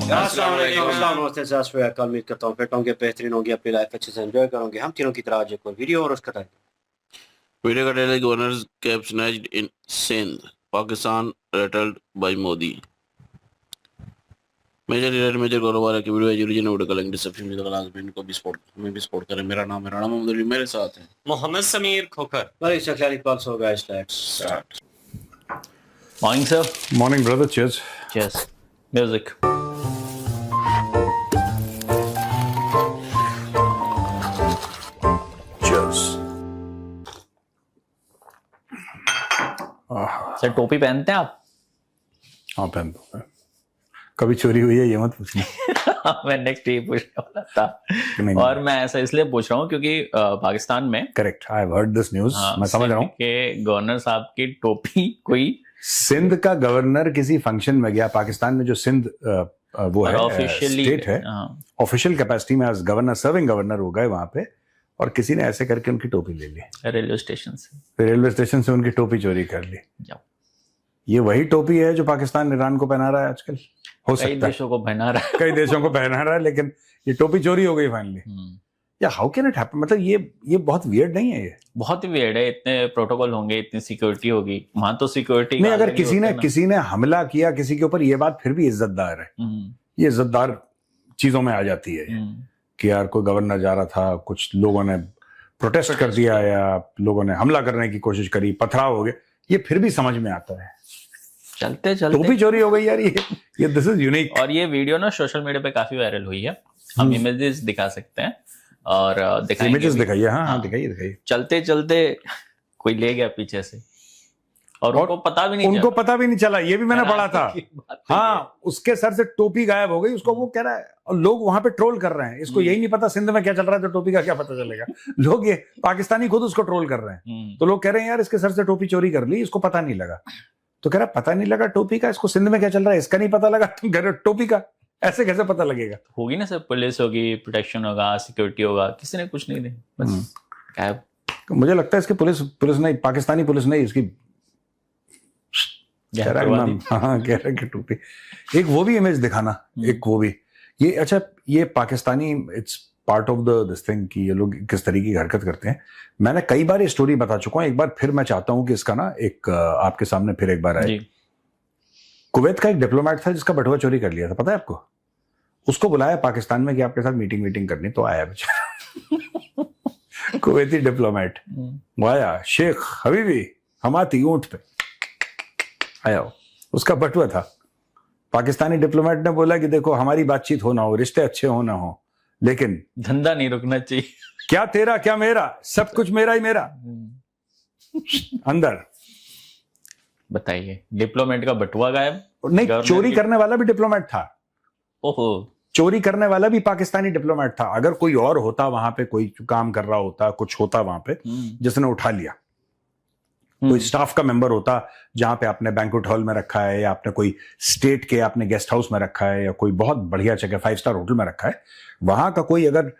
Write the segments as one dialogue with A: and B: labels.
A: अस्सलाम वालेकुम, अस्सलाम नमस्ते, सत श्री अकाल। उम्मीद करता हूँ फिट होंगे, बेहतरीन होंगे, अपनी लाइफ अच्छे से एंजॉय करोगे। हम तीनों की तरह आज एक और वीडियो और उसका टाइटल।
B: वीडियो का title governor's cab snatched in Sindh, Pakistan rattled by Modi. Major leader major कारोबार की वीडियो है, ओरिजिनल वीडियो का लिंक डिस्क्रिप्शन में दूंगा, लाजमी इनको भी सपोर्ट, हमें भी सपोर्ट करें। मेरा नाम मोहम्मद अली, मेरे साथ हैं
C: मोहम्मद समीर खोकर।
A: Very successful calls, so guys, let's
B: start.
D: Morning, sir.
E: Morning, brother. Cheers.
D: Cheers. Music.
E: Cheers.
D: Sir टोपी पहनते हैं आप?
E: हाँ, पहनता हूँ। कभी चोरी हुई है ये मत पूछना।
D: मैं नेक्स्ट ये पूछने वाला था।
E: नहीं।
D: और मैं ऐसा इसलिए पूछ रहा हूँ क्योंकि पाकिस्तान में
E: correct, I have heard this news. मैं समझ रहा हूँ
D: कि गवर्नर साहब की टोपी कोई
E: सिंध का गवर्नर किसी फंक्शन में गया। पाकिस्तान में जो सिंध वो है
D: ऑफिशियली
E: स्टेट है, ऑफिशियल कैपेसिटी में एज गवर्नर, सर्विंग गवर्नर हो गए वहां पे, और किसी ने ऐसे करके उनकी टोपी ले ली
D: रेलवे स्टेशन से।
E: फिर रेलवे स्टेशन से उनकी टोपी चोरी कर ली। ये वही टोपी है जो पाकिस्तान ईरान को पहना रहा है आजकल। हो सकता है
D: कई देशों को पहना रहा है,
E: कई देशों को पहना रहा है, लेकिन ये टोपी चोरी हो गई फाइनली। या हाउ कैन इट हैपन? मतलब ये बहुत वियर्ड नहीं है? ये बहुत
D: ही वियर्ड है। इतने प्रोटोकॉल होंगे, इतनी सिक्योरिटी होगी वहां, तो सिक्योरिटी
E: नहीं। अगर किसी ने हमला किया किसी के ऊपर, ये बात फिर भी इज्जतदार है। ये इज्जतदार चीजों में आ जाती है कि यार कोई गवर्नर जा रहा था, कुछ लोगों ने प्रोटेस्ट कर दिया या लोगों ने हमला करने की कोशिश करी, पथराव हो गया, ये फिर भी समझ में आता है।
D: चलते चलते
E: टोपी चोरी हो गई यार, ये दिस इज यूनिक।
D: और ये वीडियो ना सोशल मीडिया पे काफी वायरल हुई है। हम इमेजेस दिखा सकते हैं और
E: इमेजेस दिखाइए। हाँ, दिखाइए।
D: चलते चलते कोई ले गया पीछे से और उनको पता भी नहीं चला।
E: ये भी मैंने पढ़ा था। हाँ, उसके सर से टोपी गायब हो गई। उसको वो कह रहा है, और लोग वहां पे ट्रोल कर रहे हैं। इसको यही नहीं पता सिंध में क्या चल रहा है, तो टोपी का क्या पता चलेगा। लोग, ये पाकिस्तानी खुद उसको ट्रोल कर रहे हैं। तो लोग कह रहे हैं यार इसके सर से टोपी चोरी कर ली, इसको पता नहीं लगा। तो कह रहा पता नहीं लगा टोपी का, इसको सिंध में क्या चल रहा है इसका नहीं पता लगा, तुम कह रहे हो टोपी का, ऐसे कैसे पता लगेगा?
D: होगी ना सर, पुलिस होगी, प्रोटेक्शन होगा, सिक्योरिटी होगा, किसी ने कुछ नहीं दी, बस कैब।
E: मुझे लगता है इसकी पुलिस नहीं, पाकिस्तानी पुलिस नहीं, इसकी कह रहा कि टोपी। एक वो भी इमेज दिखाना, एक वो भी। ये अच्छा, ये Pakistani, it's part of this thing कि ये लोग किस तरीके की हरकत करते हैं। मैंने कई बार ये स्टोरी बता चुका हूँ, एक बार फिर मैं चाहता हूँ कि इसका ना एक आपके सामने फिर एक बार आए। कुवैत का एक डिप्लोमेट था जिसका बटुआ चोरी कर लिया था, पता है आपको? उसको बुलाया पाकिस्तान में कि आपके साथ मीटिंग करनी, तो आया बेचारा कुवैती डिप्लोमेट। वो आया, शेख हबीबी हमाती ऊंट पे आया, उसका बटुआ था। पाकिस्तानी डिप्लोमेट ने बोला कि देखो, हमारी बातचीत हो ना हो, रिश्ते अच्छे हो ना हो, लेकिन
D: धंधा नहीं रुकना चाहिए।
E: क्या तेरा क्या मेरा, सब कुछ मेरा ही मेरा। अंदर
D: बताइए, डिप्लोमेट का बटुआ गायब?
E: नहीं, चोरी करने वाला भी डिप्लोमेट था।
D: ओहो,
E: चोरी करने वाला भी पाकिस्तानी डिप्लोमेट था। अगर कोई और होता वहां पे, कोई काम कर रहा होता, कुछ होता वहां पे जिसने उठा लिया, कोई स्टाफ का मेंबर होता, जहां पे आपने बैंक्वेट हॉल में रखा है, या आपने कोई स्टेट के आपने गेस्ट हाउस में रखा है, या कोई बहुत बढ़िया जगह 5 स्टार होटल में रखा है, वहां का कोई अगर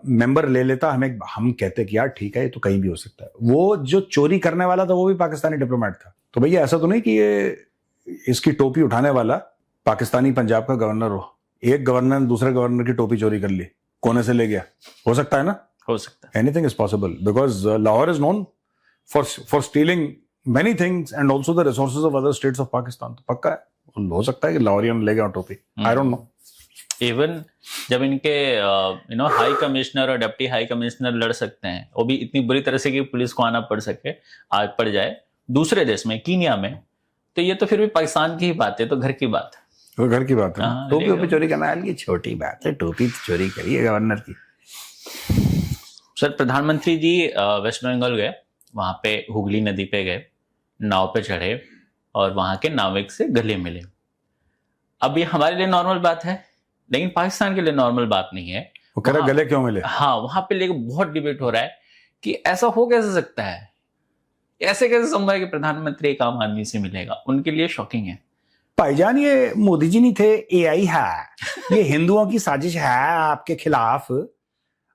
E: मेंबर ले लेता, हम कहते कि यार ठीक है, ये तो कहीं भी हो सकता है। वो जो चोरी करने वाला था वो भी पाकिस्तानी डिप्लोमेट था। तो भैया ऐसा तो नहीं कि ये इसकी टोपी उठाने वाला पाकिस्तानी पंजाब का गवर्नर हो। एक गवर्नर ने दूसरे गवर्नर की टोपी चोरी कर ली, कोने से ले गया। हो सकता है ना? हो सकता है। Anything is possible, because Lahore is known for stealing many things and also the resources of other states of Pakistan. तो पक्का है, हो सकता है कि लाहौरियन ले गया टोपी। I don't know.
D: इवन जब इनके हाई कमिश्नर और डिप्टी हाई कमिश्नर लड़ सकते हैं, वो भी इतनी बुरी तरह से कि पुलिस को आना पड़ जाए दूसरे देश में, कीनिया में, तो ये तो फिर भी पाकिस्तान की ही बात है, तो घर की बात है।
E: वो घर की बात है। टोपी चोरी करना की छोटी बात है, टोपी चोरी करिए गवर्नर की।
D: सर, प्रधानमंत्री जी वेस्ट बंगाल गए, वहां पे हुगली नदी पे गए, नाव पे चढ़े और वहां के नाविक से गले मिले। अब ये हमारे लिए नॉर्मल बात है, लेकिन पाकिस्तान के लिए नॉर्मल बात नहीं है।
E: वो कह रहा गले क्यों मिले?
D: हाँ, वहां पे लेके बहुत डिबेट हो रहा है कि ऐसा हो कैसे सकता है, ऐसे कैसे संभव है कि प्रधानमंत्री एक आम आदमी से मिलेगा। उनके लिए शॉकिंग है।
E: भाईजान, ये मोदी जी नहीं थे, AI है। ये हिंदुओं की साजिश है आपके खिलाफ।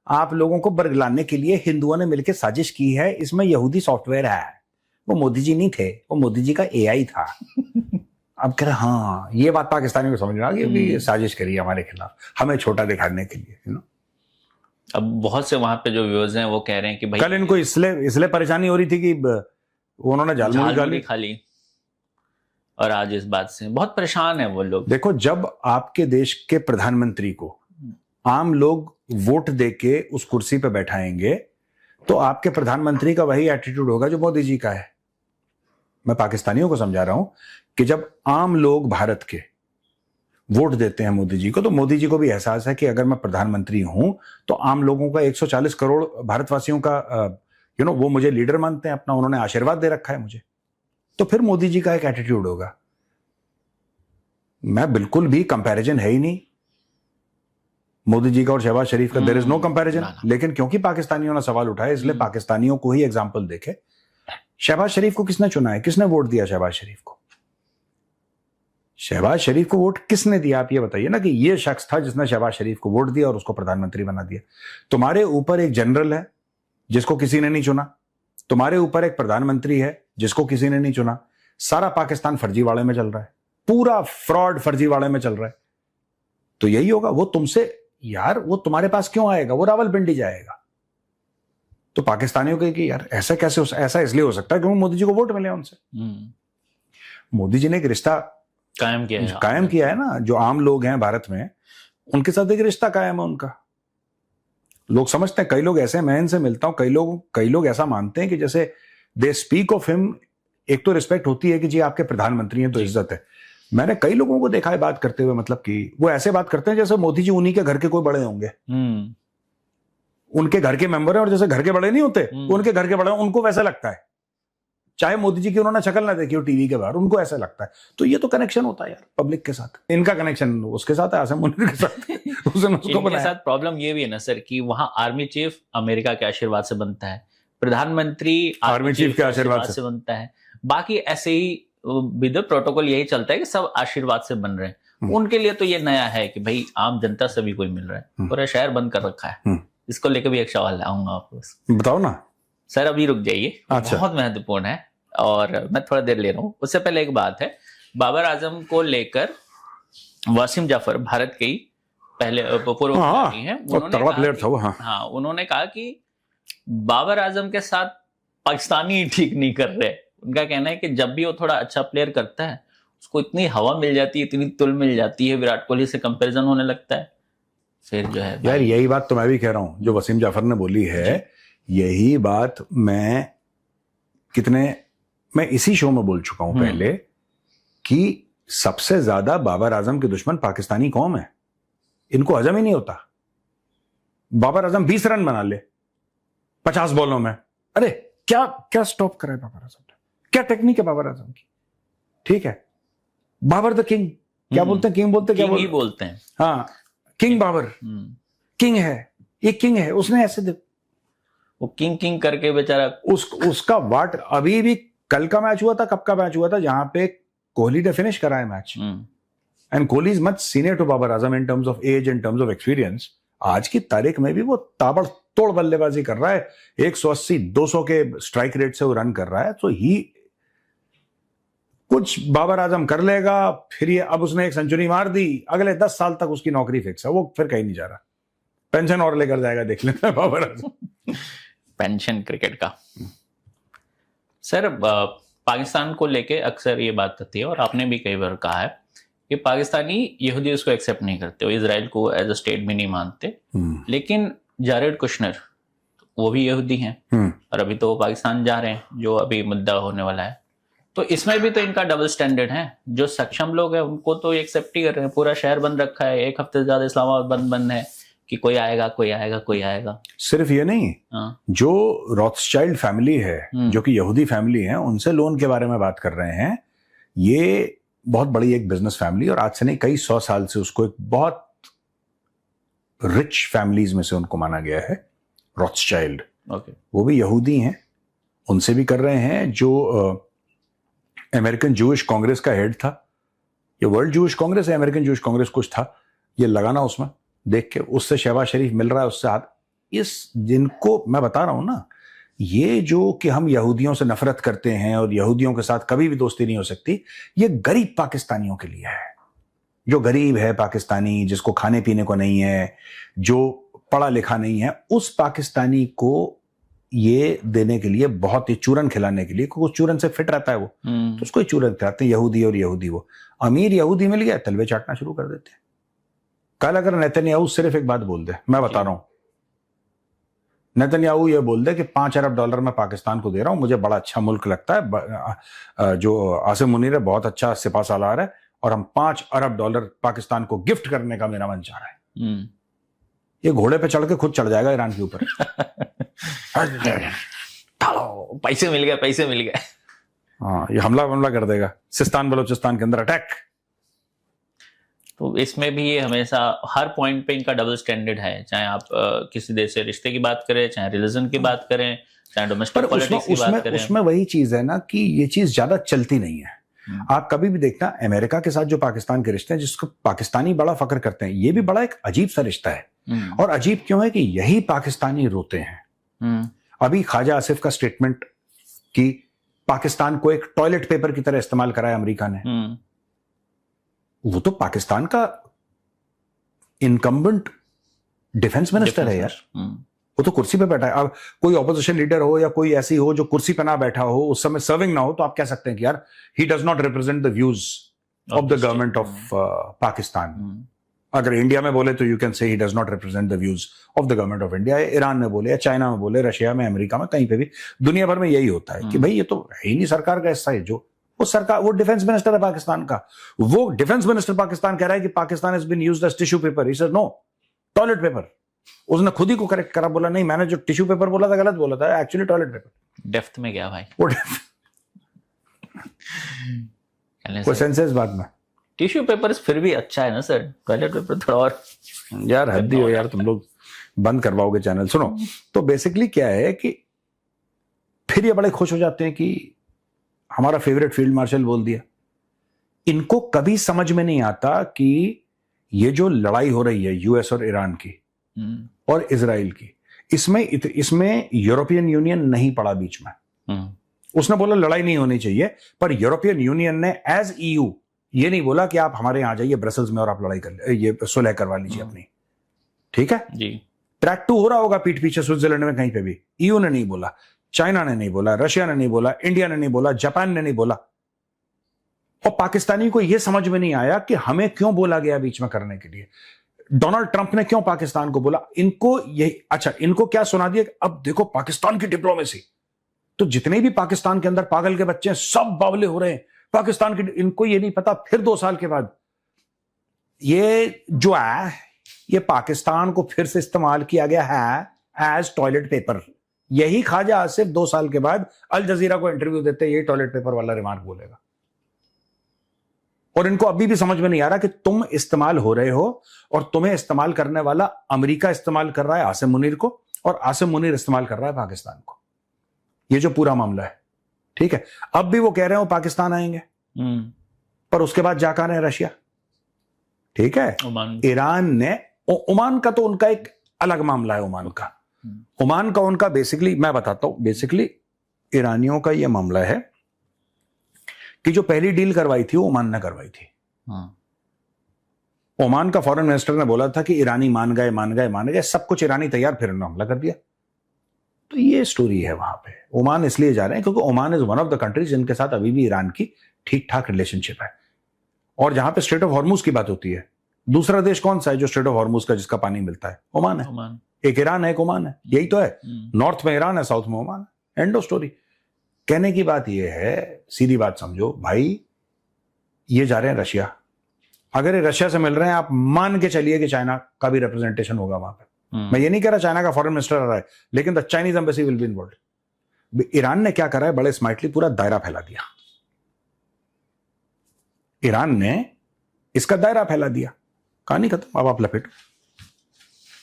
E: आप लोगों को बरगलाने के लिए हिंदुओं ने मिलकर साजिश की है। इसमें यहूदी सॉफ्टवेयर है। वो मोदी जी नहीं थे, वो मोदी जी का AI था। अब कह रहे हाँ, ये बात पाकिस्तानियों को समझ में आ गई कि ये साजिश करी है हमारे खिलाफ, हमें छोटा दिखाने के लिए, यू नो।
D: अब बहुत से वहां पे जो व्यूअर्स हैं वो कह रहे हैं कि भाई
E: कल इनको इसलिए परेशानी हो रही थी कि उन्होंने झालमुड़ी
D: खा ली, और आज इस बात से बहुत परेशान है वो लोग।
E: देखो, जब आपके देश के प्रधानमंत्री को आम लोग वोट देके उस कुर्सी पे बैठाएंगे तो आपके प्रधानमंत्री का वही एटीट्यूड होगा जो मोदी जी का है। मैं पाकिस्तानियों को समझा रहा हूं कि जब आम लोग भारत के वोट देते हैं मोदी जी को, तो मोदी जी को भी एहसास है कि अगर मैं प्रधानमंत्री हूं तो आम लोगों का 140 करोड़ भारतवासियों का यू नो वो मुझे लीडर मानते हैं अपना, उन्होंने आशीर्वाद दे रखा है मुझे, तो फिर मोदी जी का एक एटीट्यूड होगा। मैं बिल्कुल भी कंपैरिजन है ही नहीं मोदी जी का और शहबाज शरीफ का, देयर इज नो कंपैरिजन। लेकिन क्योंकि पाकिस्तानियों ने सवाल उठाया इसलिए पाकिस्तानियों को ही एग्जाम्पल देखे। शहबाज शरीफ को किसने चुना है, किसने वोट दिया शहबाज शरीफ को? शहबाज शरीफ को वोट किसने दिया? आप ये बताइए ना कि ये शख्स था जिसने शहबाज शरीफ को वोट दिया और उसको प्रधानमंत्री बना दिया। तुम्हारे ऊपर एक जनरल है जिसको किसी ने नहीं चुना, तुम्हारे ऊपर एक प्रधानमंत्री है जिसको किसी ने नहीं चुना। सारा पाकिस्तान फर्जीवाड़े में चल रहा है, पूरा फ्रॉड फर्जीवाड़े में चल रहा है। तो यही होगा, वो तुमसे यार वो तुम्हारे पास क्यों आएगा, वो रावलपिंडी जाएगा। तो पाकिस्तानियों के कि यार ऐसा कैसे ऐसा इसलिए हो सकता है क्योंकि मोदी जी को वोट मिले उनसे। मोदी जी ने एक रिश्ता कायम किया है ना, जो आम लोग हैं भारत में उनके साथ एक रिश्ता कायम है उनका। लोग समझते हैं, कई लोग ऐसे, मैं इनसे मिलता हूं, कई लोग ऐसा मानते हैं कि जैसे दे स्पीक ऑफ हिम, एक तो रिस्पेक्ट होती है कि जी आपके प्रधानमंत्री हैं तो इज्जत है। मैंने कई लोगों को देखा है बात करते हुए, मतलब कि वो ऐसे बात करते हैं जैसे मोदी जी उन्हीं के घर के कोई बड़े होंगे, उनके घर के मेंबर हैं, और जैसे घर के बड़े नहीं होते उनके घर के बड़े, उनको वैसा लगता है, चाहे मोदी जी की उन्होंने शक्ल ना देखी हो टीवी के बाहर, उनको ऐसा लगता है। तो ये तो कनेक्शन होता है यार पब्लिक के साथ, इनका कनेक्शन उसके साथ है, आसिम मुनीर के साथ। उसने उसको बनाया।
D: साथ प्रॉब्लम ये भी है ना सर कि वहां आर्मी चीफ अमेरिका के आशीर्वाद से बनता है, प्रधानमंत्री
E: आर्मी चीफ के आशीर्वाद से
D: बनता है, बाकी ऐसे ही विद प्रोटोकॉल यही चलता है कि सब आशीर्वाद से बन रहे हैं। उनके लिए तो ये नया है कि भाई आम जनता से भी कोई मिल रहा है, पूरा शहर बंद कर रखा है। इसको लेकर भी एक सवाल लाऊंगा आपको,
E: बताओ ना
D: सर। अभी रुक जाइए,
E: अच्छा।
D: बहुत महत्वपूर्ण है और मैं थोड़ा देर ले रहा हूँ। उससे पहले एक बात है, बाबर आजम को लेकर वासिम जाफर भारत के ही पहले पूर्व खिलाड़ी हैं, उन्होंने कहा कि बाबर आजम के साथ पाकिस्तानी ठीक नहीं कर रहे। उनका कहना है कि जब भी वो थोड़ा अच्छा प्लेयर करता है उसको इतनी हवा मिल जाती है, इतनी तुल मिल जाती है, विराट कोहली से कंपैरिजन होने लगता है। फिर जो है
E: यार यही बात तो मैं भी कह रहा हूं, जो वसीम जाफर ने बोली है यही बात मैं इसी शो में बोल चुका हूं पहले कि सबसे ज्यादा बाबर आजम के दुश्मन पाकिस्तानी कौम है। इनको हजम ही नहीं होता। बाबर आजम 20 रन बना ले 50 बॉलों में, अरे क्या क्या स्टॉप कराए बाबर आजम ने, क्या टेक्निक है बाबर आजम की। ठीक है, बाबर द किंग, क्या बोलते हैं, किंग बोलते हैं, क्या
D: बोलते हैं,
E: हाँ किंग बाबर, किंग है, ये किंग है। उसने ऐसे
D: वो किंग करके बेचारा
E: उसका वाट। अभी भी कल का मैच हुआ था, कब का मैच हुआ था, जहां पे कोहली ने फिनिश करा है match, and Kohli is much senior to Babar Azam in terms of age, in terms of experience. आज की तारीख में भी वो ताबड़तोड़ बल्लेबाजी कर रहा है, 180-200 के स्ट्राइक रेट से वो रन कर रहा है। तो ही कुछ बाबर आजम कर लेगा, फिर ये अब उसने एक सेंचुरी मार दी, अगले 10 साल तक उसकी नौकरी फिक्स है, वो फिर कहीं नहीं जा रहा, पेंशन और लेकर जाएगा, देख लेना बाबर आजम।
D: पेंशन क्रिकेट का। सर पाकिस्तान को लेके अक्सर ये बात होती है और आपने भी कई बार कहा है कि पाकिस्तानी यहूदी उसको एक्सेप्ट नहीं करते, वो इजराइल को एज अ स्टेट भी नहीं मानते। लेकिन जारेड कुशनर वो भी यहूदी हैं और अभी तो वो पाकिस्तान जा रहे हैं, जो अभी मुद्दा होने वाला है। तो इसमें भी तो इनका डबल स्टैंडर्ड है। जो सक्षम लोग हैं उनको तो एक्सेप्ट ही कर रहे हैं, पूरा शहर बंद रखा है, एक हफ्ते से ज्यादा इस्लामाबाद बंद है कि कोई आएगा। सिर्फ ये नहीं,
E: जो रॉथस्चाइल्ड फैमिली है, जो कि यहूदी फैमिली है, उनसे लोन के बारे में बात कर रहे हैं। ये बहुत बड़ी एक बिजनेस फैमिली, और आज से नहीं कई 100 साल से उसको एक बहुत रिच फैमिलीज में से उनको माना गया है, रॉथस्चाइल्ड। वो भी यहूदी हैं, उनसे भी कर रहे हैं। जो अमेरिकन जूइश कांग्रेस का हेड था, ये वर्ल्ड जूइश कांग्रेस है, अमेरिकन जूइश कांग्रेस कुछ था, ये लगाना उसमें देख के, उससे शहबाज शरीफ मिल रहा है, उससे हाथ। इस जिनको मैं बता रहा हूं ना ये जो कि हम यहूदियों से नफरत करते हैं और यहूदियों के साथ कभी भी दोस्ती नहीं हो सकती, ये गरीब पाकिस्तानियों के लिए है। जो गरीब है पाकिस्तानी, जिसको खाने पीने को नहीं है, जो पढ़ा लिखा नहीं है, उस पाकिस्तानी को ये देने के लिए, बहुत ही चूरन खिलाने के लिए, क्योंकि चूरन से फिट रहता है वो, तो उसको ही चूरन खिलाते हैं। यहूदी और यहूदी, वो अमीर यहूदी मिल गया, तलवे चाटना शुरू कर देते हैं। कल अगर नेतन्याहू सिर्फ एक बात बोल दे, मैं बता रहा हूं, नेतन्याहू ये बोल दे कि $5 अरब मैं पाकिस्तान को दे रहा हूं, मुझे बड़ा अच्छा मुल्क लगता है, जो आसिम मुनीर है बहुत अच्छा सिपा सालार है, और हम $5 अरब पाकिस्तान को गिफ्ट करने का मेरा मन चाह रहा है। ये घोड़े पे चढ़ के खुद चढ़ जाएगा ईरान के ऊपर।
D: पैसे मिल गए, पैसे मिल गए।
E: हाँ, ये हमला कर देगा सिस्तान बलोचिस्तान के अंदर, अटैक।
D: तो इसमें भी ये हमेशा हर पॉइंट पे इनका डबल स्टैंडर्ड है, चाहे आप किसी देश से रिश्ते की बात करें, चाहे रिलीजन की बात करें, चाहे डोमेस्टिक पॉलिटिक्स की बात करें।
E: उसमें वही चीज है ना कि ये चीज ज्यादा चलती नहीं है। आप कभी भी देखना, अमेरिका के साथ जो पाकिस्तान के रिश्ते हैं, जिसको पाकिस्तानी बड़ा फक्र करते हैं, ये भी बड़ा एक अजीब सा रिश्ता है। और अजीब क्यों है कि यही पाकिस्तानी रोते हैं। अभी ख्वाजा आसिफ का स्टेटमेंट कि पाकिस्तान को एक टॉयलेट पेपर की तरह इस्तेमाल करा है अमेरिका ने, वो तो पाकिस्तान का इनकम्बेंट डिफेंस मिनिस्टर है यार, वो तो कुर्सी पे बैठा है। अब कोई ऑपोजिशन लीडर हो या कोई ऐसी हो जो कुर्सी पे ना बैठा हो, उस समय सर्विंग ना हो, तो आप कह सकते हैं कि यार he does not represent the views of the government of Pakistan. अगर इंडिया में बोले तो you can say he does not represent the views of the government of India. Iran में बोले या चाइना में बोले, रशिया में, अमेरिका में, कहीं पे भी दुनिया भर में यही होता है कि भाई ये तो है ही नहीं सरकार का हिस्सा है। जो वो सरकार, वो डिफेंस मिनिस्टर है पाकिस्तान का, वो डिफेंस मिनिस्टर पाकिस्तान कह रहा है कि Pakistan has been used as tissue paper. He said no, toilet paper. उसने खुद ही को करेक्ट करा, बोला नहीं मैंने जो टिश्यू पेपर बोला था गलत बोला था, एक्चुअली टॉयलेट पेपर।
D: डेप्थ में गया भाई
E: वो कोई सेंस है इस बात में?
D: टिश्यू पेपर फिर भी अच्छा है ना सर, टॉयलेट पेपर थोड़ा और
E: यार हद ही हो यार, तुम लोग बंद करवाओगे चैनल। सुनो, तो बेसिकली क्या है कि फिर ये बड़े खुश हो जाते हैं कि हमारा फेवरेट फील्ड मार्शल बोल दिया। इनको कभी समझ में नहीं आता कि ये जो लड़ाई हो रही है यूएस और ईरान की और इजराइल की, इसमें यूरोपियन यूनियन नहीं पड़ा बीच में। उसने बोला लड़ाई नहीं होनी चाहिए, पर यूरोपियन यूनियन ने एज ईयू ये नहीं बोला कि आप हमारे यहां जाइए ब्रसल्स में और आप लड़ाई कर ये सुलह करवा लीजिए अपनी, ठीक है जी। ट्रैक 2 हो रहा होगा पीठ पीछे स्विट्जरलैंड में कहीं पे भी, ईयू ने नहीं बोला, चाइना ने नहीं बोला, रशिया ने नहीं बोला, इंडिया ने नहीं बोला, जापान ने नहीं बोला। और पाकिस्तानी को यह समझ में नहीं आया कि हमें क्यों बोला गया बीच में करने के लिए, डोनाल्ड ट्रंप ने क्यों पाकिस्तान को बोला। इनको यही अच्छा, इनको क्या सुना दिया, अब देखो पाकिस्तान की डिप्लोमेसी। तो जितने भी पाकिस्तान के अंदर पागल के बच्चे हैं सब बावले हो रहे हैं पाकिस्तान की। इनको ये नहीं पता फिर 2 साल के बाद ये जो है, ये पाकिस्तान को फिर से इस्तेमाल किया गया है एज टॉयलेट पेपर। यही ख्वाजा आसिफ 2 साल के बाद अल जजीरा को इंटरव्यू देते यही टॉयलेट पेपर वाला रिमार्क बोलेगा। और इनको अभी भी समझ में नहीं आ रहा कि तुम इस्तेमाल हो रहे हो और तुम्हें इस्तेमाल करने वाला अमेरिका इस्तेमाल कर रहा है आसिम मुनीर को, और आसिम मुनीर इस्तेमाल कर रहा है पाकिस्तान को। ये जो पूरा मामला है, ठीक है। अब भी वो कह रहे हो पाकिस्तान आएंगे, पर उसके बाद जा कर रहे हैं रशिया, ठीक है। ईरान ने, ओमान का तो उनका एक अलग मामला है। ओमान का उनका बेसिकली मैं बताता हूं, बेसिकली ईरानियों का यह मामला है कि जो पहली डील करवाई थी वो ओमान ने करवाई थी। ओमान का फॉरेन मिनिस्टर ने बोला था कि ईरानी मान गए, सब कुछ ईरानी तैयार, फिर उन्होंने हमला कर दिया। तो ये स्टोरी है वहां पे। ओमान इसलिए जा रहे हैं क्योंकि Oman is one of the countries जिनके साथ अभी भी ईरान की ठीक ठाक रिलेशनशिप है। और जहां पे स्ट्रेट ऑफ हॉर्मुज की बात होती है, दूसरा देश कौन सा है जो स्ट्रेट ऑफ हॉर्मुज का जिसका पानी मिलता है? ओमान है। एक ईरान है, एक ओमान है, यही तो है। नॉर्थ में ईरान है, साउथ में ओमान है, एंड ऑफ स्टोरी। कहने की बात यह है, सीधी बात समझो भाई, ये जा रहे हैं रशिया। अगर ये रशिया से मिल रहे हैं, आप मान के चलिए कि चाइना का भी रिप्रेजेंटेशन होगा वहां पे। मैं ये नहीं कह रहा चाइना का फॉरेन मिनिस्टर आ रहा है, लेकिन the Chinese embassy will be involved. Iran ने क्या करा है, बड़े स्मार्टली पूरा दायरा फैला दिया। ईरान ने इसका दायरा फैला दिया, कहानी खत्म, अब आप लपेटो।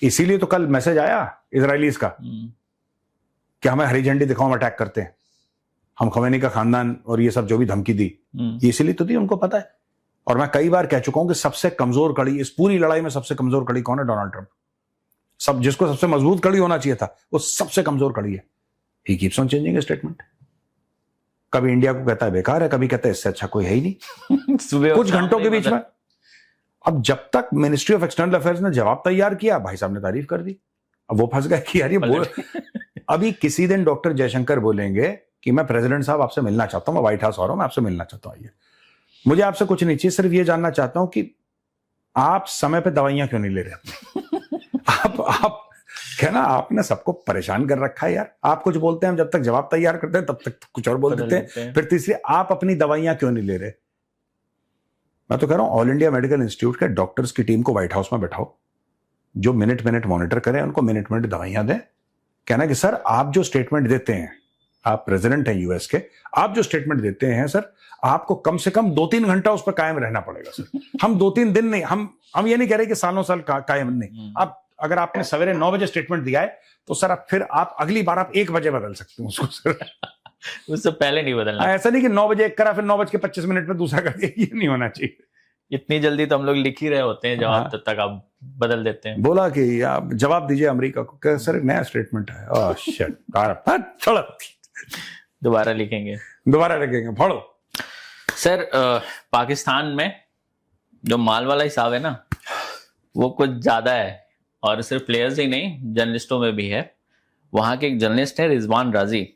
E: इसीलिए तो कल मैसेज आया इजरायलीज का कि हमें हरी झंडी दिखाओ, हम अटैक करते हैं, हम खमैनी का खानदान और ये सब जो भी धमकी दी, इसीलिए तो दी, उनको पता है। और मैं कई बार कह चुका हूं कि सबसे कमजोर कड़ी इस पूरी लड़ाई में, सबसे कमजोर कड़ी कौन है? Donald Trump. सब जिसको सबसे मजबूत कड़ी होना चाहिए था, वो सबसे कमजोर कड़ी है। He keeps on changing statement. कभी इंडिया को कहता है बेकार है, कभी कहता है इससे अच्छा कोई है ही नहीं।
D: सुबह
E: कुछ घंटों के बीच में। अब जब तक मिनिस्ट्री ऑफ एक्सटर्नल अफेयर्स ने जवाब तैयार किया, भाई साहब ने तारीफ कर दी। अब वो फंस गए कि यार ये अभी किसी दिन डॉक्टर जयशंकर बोलेंगे कि मैं प्रेसिडेंट साहब आपसे मिलना चाहता हूं, मैं व्हाइट हाउस आ रहा हूं, मैं आपसे मिलना चाहता हूं, आइए। मुझे आपसे कुछ नहीं चाहिए, सिर्फ ये जानना चाहता हूं कि आप समय पे दवाइयां क्यों नहीं ले रहे अपनी? आप क्या ना, आपने सबको परेशान कर रखा है यार। आप कुछ बोलते हैं, हम जब तक जवाब तैयार करते हैं तब तक कुछ और बोल देते हैं। फिर तीसरी, आप अपनी दवाइयां क्यों नहीं ले रहे? मैं तो कह रहा हूं ऑल इंडिया मेडिकल इंस्टीट्यूट के डॉक्टर्स की टीम को व्हाइट हाउस में बैठाओ, जो मिनट मिनट मॉनिटर करें, उनको मिनट मिनट दवाइयां दें। कहना कि सर आप जो स्टेटमेंट देते हैं, आप प्रेसिडेंट हैं यूएस के, आप जो स्टेटमेंट देते हैं सर, आपको कम से कम 2-3 घंटा उस पर कायम रहना पड़ेगा सर। हम 2-3 दिन नहीं, हम ये नहीं कह रहे कि सालों साल कायम नहीं। आप अगर आपने सवेरे 9 बजे स्टेटमेंट दिया है तो सर फिर आप अगली बार आप 1 बजे बदल सकते हो उसको सर।
D: उससे पहले नहीं बदलना।
E: ऐसा नहीं कि 9 बजे एक करा फिर 9:25 में दूसरा कर दिया, ये नहीं होना चाहिए।
D: इतनी जल्दी तो हम लोग लिख ही रहे होते हैं जवाब, तब तक आप बदल देते हैं।
E: बोला कि आप जवाब दीजिए अमेरिका को, क्या सर नया स्टेटमेंट है। ओह शिट, छोड़ो,
D: दोबारा लिखेंगे,
E: दोबारा लिखेंगे, पढ़ो।
D: सर पाकिस्तान में जो माल वाला हिसाब है ना, वो कुछ ज्यादा है, और सिर्फ प्लेयर्स ही नहीं, जर्नलिस्टों में भी है। वहां के एक जर्नलिस्ट है रिजवान राजी,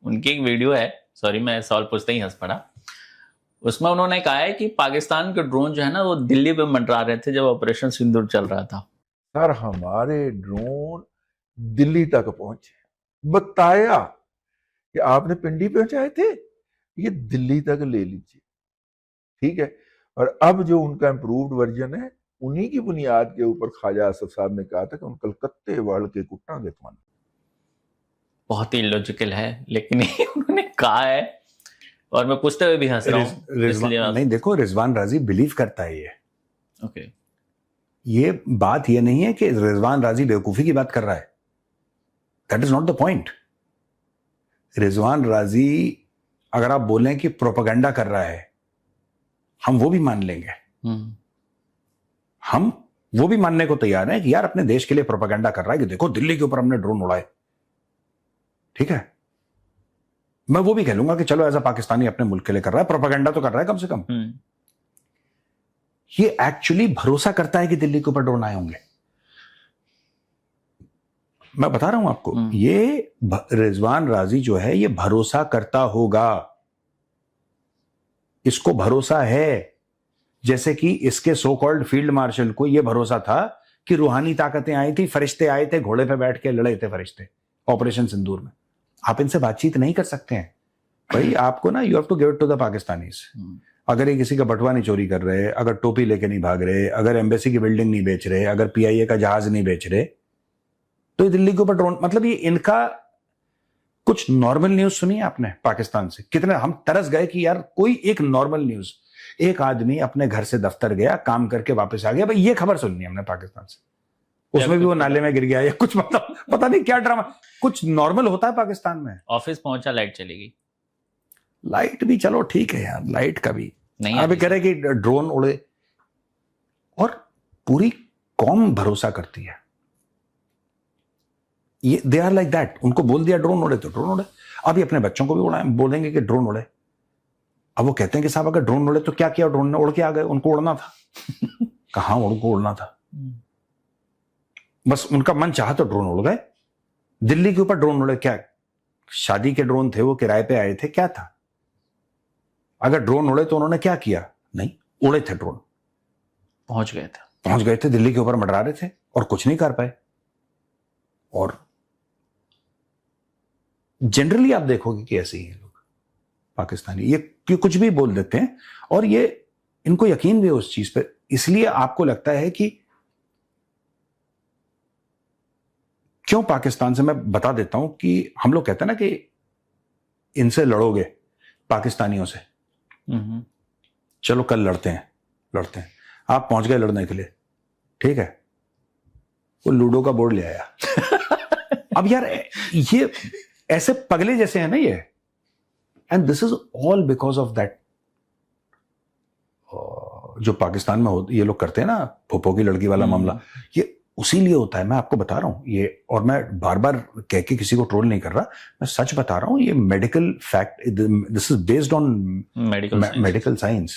D: उनकी एक वीडियो है, सॉरी मैं सवाल पूछते ही हंस पड़ा। उसमें उन्होंने कहा है कि पाकिस्तान के ड्रोन जो है ना, वो दिल्ली पे मंडरा रहे थे जब ऑपरेशन सिंदूर चल रहा था।
C: सर हमारे ड्रोन दिल्ली तक पहुंचे, बताया कि आपने पिंडी पहुंचाए थे, ये दिल्ली तक ले लीजिए, ठीक है। और अब जो उनका इम्प्रूव्ड वर्जन है, उन्हीं की बुनियाद के ऊपर ख्वाजा आसफ साहब ने कहा था कि उन कलकत्ते वाल के कुट्टा के तुम।
D: बहुत ही इलॉजिकल है, लेकिन उन्होंने कहा है, और मैं पूछते हुए भी हंस रहा हूं।
E: नहीं देखो, रिजवान राजी बिलीव करता है ये।
D: ओके,
E: ये बात ये नहीं है कि रिजवान राजी बेवकूफी की बात कर रहा है, that is not the point. Rizwan राजी अगर आप बोलें कि प्रोपेगेंडा कर रहा है, हम वो भी मान लेंगे। हम वो भी मानने को तैयार हैं कि यार अपने देश के लिए प्रोपेगेंडा कर रहा है कि देखो दिल्ली के ऊपर हमने ड्रोन उड़ाए, ठीक है। मैं वो भी कह लूंगा कि चलो ऐसा पाकिस्तानी अपने मुल्क के लिए कर रहा है, प्रोपेगेंडा तो कर रहा है कम से कम। ये एक्चुअली भरोसा करता है कि दिल्ली के ऊपर ड्रोन आए होंगे। मैं बता रहा हूं आपको, ये रिजवान राजी जो है ये भरोसा करता होगा, इसको भरोसा है। जैसे कि इसके सो कॉल्ड फील्ड मार्शल को यह भरोसा था कि रूहानी ताकतें आई थी, फरिश्ते आए थे, घोड़े पे बैठ के लड़े थे फरिश्ते ऑपरेशन सिंदूर में। आप इनसे बातचीत नहीं कर सकते हैं भाई, आपको ना you have to give it to the Pakistanis. अगर ये किसी का बटुआ नहीं चोरी कर रहे, अगर टोपी लेके नहीं भाग रहे, अगर एम्बेसी की बिल्डिंग नहीं बेच रहे, अगर पीआईए का जहाज नहीं बेच रहे, तो ये दिल्ली के ऊपर ड्रोन, मतलब ये इनका कुछ नॉर्मल न्यूज सुनी आपने पाकिस्तान से? कितने हम तरस गए कि यार कोई एक नॉर्मल न्यूज, एक आदमी अपने घर से दफ्तर गया, काम करके वापस आ गया, भाई ये खबर सुननी हमने पाकिस्तान से, उसमें भी वो नाले में गिर गया या कुछ, मतलब पता नहीं क्या ड्रामा। कुछ नॉर्मल होता है पाकिस्तान में?
D: ऑफिस पहुंचा, लाइट चली गई।
E: लाइट भी चलो ठीक है यार, लाइट का भी
D: नहीं,
E: अभी कह रहे कि ड्रोन उड़े, और पूरी कौम भरोसा करती है। ये दे आर लाइक दैट। उनको बोल दिया ड्रोन उड़े तो ड्रोन उड़े। अभी अपने बच्चों को भी उड़ाए, बोलेंगे कि ड्रोन उड़े। अब वो कहते हैं कि साहब अगर ड्रोन उड़े तो क्या किया, ड्रोन ने उड़ के आ गए, उनको उड़ना था। कहां उनको उड़ना था, बस उनका मन चाहा तो ड्रोन उड़ गए। दिल्ली के ऊपर ड्रोन उड़े, क्या शादी के ड्रोन थे, वो किराए पे आए थे, क्या था? अगर ड्रोन उड़े तो उन्होंने क्या किया? नहीं, उड़े थे ड्रोन,
D: पहुंच गए थे,
E: दिल्ली के ऊपर मंडरा रहे थे और कुछ नहीं कर पाए। और जनरली आप देखोगे कि ऐसे ही हैं लोग पाकिस्तानी, ये कुछ भी बोल देते हैं और ये इनको यकीन भी है उस चीज पे। इसलिए आपको लगता है कि क्यों पाकिस्तान से, मैं बता देता हूं कि हम लोग कहते हैं ना कि इनसे लड़ोगे पाकिस्तानियों से, चलो कल लड़ते हैं। आप पहुंच गए लड़ने के लिए, ठीक है, वो लूडो का बोर्ड ले आया। अब यार ये ऐसे पगले जैसे हैं ना ये, and this is all because of that. जो पाकिस्तान में ये लोग करते हैं ना, फूफो की लड़की वाला मामला, ये उसी लिए होता है, मैं आपको बता रहा हूं ये, और मैं बार बार कह के किसी को ट्रोल नहीं कर रहा, मैं सच बता रहा हूं, ये medical fact, this is based on medical science.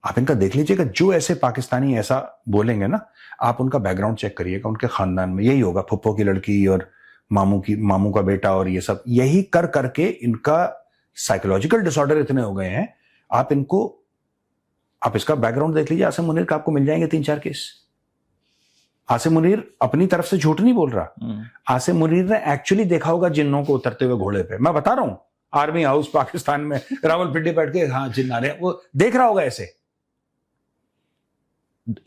E: आप इनका देख लीजिएगा, जो ऐसे पाकिस्तानी ऐसा बोलेंगे ना, आप उनका बैकग्राउंड चेक करिएगा, उनके खानदान में यही होगा, फुप्पो की लड़की और मामू का बेटा और ये सब, यही कर करके इनका साइकोलॉजिकल डिसऑर्डर इतने हो गए हैं। आप इसका बैकग्राउंड देख लीजिए, आसिम मुनीर का आपको मिल जाएंगे 3-4 केस। आसिम मुनीर अपनी तरफ से झूठ नहीं बोल रहा, आसिम मुनीर ने एक्चुअली देखा होगा जिन्नों को उतरते हुए घोड़े पे, मैं बता रहा हूं, आर्मी हाउस पाकिस्तान में रावलपिंडी बैठ के, हाँ जिन्न आ रहे हैं, वो देख रहा होगा ऐसे।